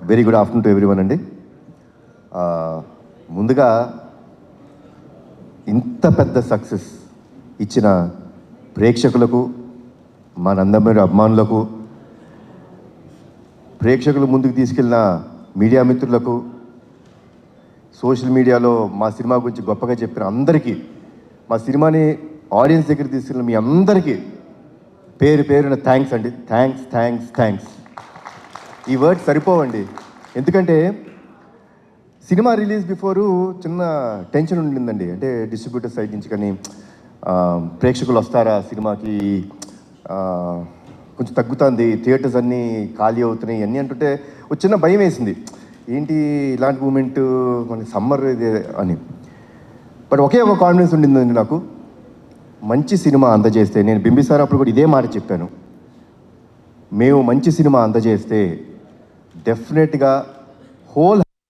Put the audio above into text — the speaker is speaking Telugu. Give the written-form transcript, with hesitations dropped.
Very good afternoon to everyone అండి. ముందుగా ఇంత పెద్ద సక్సెస్ ఇచ్చిన ప్రేక్షకులకు, మా నందమూరి అభిమానులకు, ప్రేక్షకులు ముందుకు తీసుకెళ్ళిన మీడియా మిత్రులకు, సోషల్ మీడియాలో మా సినిమా గురించి గొప్పగా చెప్పిన అందరికీ, మా సినిమాని ఆడియన్స్ దగ్గర తీసుకెళ్ళిన మీ అందరికీ పేరు పేరున థ్యాంక్స్ అండి. Thanks thanks thanks. ఈ వర్డ్ సరిపోవండి. ఎందుకంటే సినిమా రిలీజ్ బిఫోరు చిన్న టెన్షన్ ఉండిందండి. అంటే డిస్ట్రిబ్యూటర్ సైడ్ నుంచి కానీ ప్రేక్షకులు వస్తారా సినిమాకి, కొంచెం తగ్గుతుంది, థియేటర్స్ అన్నీ ఖాళీ అవుతున్నాయి అన్నీ అంటుంటే ఒక చిన్న భయం వేసింది. ఏంటి ఇలాంటి మూమెంట్ మన సమ్మర్ ఇది అని. బట్ ఒకే ఒక కాన్ఫిడెన్స్ ఉండిందండి నాకు, మంచి సినిమా అందజేస్తే, నేను బింబిసార్ అప్పుడు కూడా ఇదే మాట చెప్పాను, మేము మంచి సినిమా అందజేస్తే డెఫినెట్గా హోల్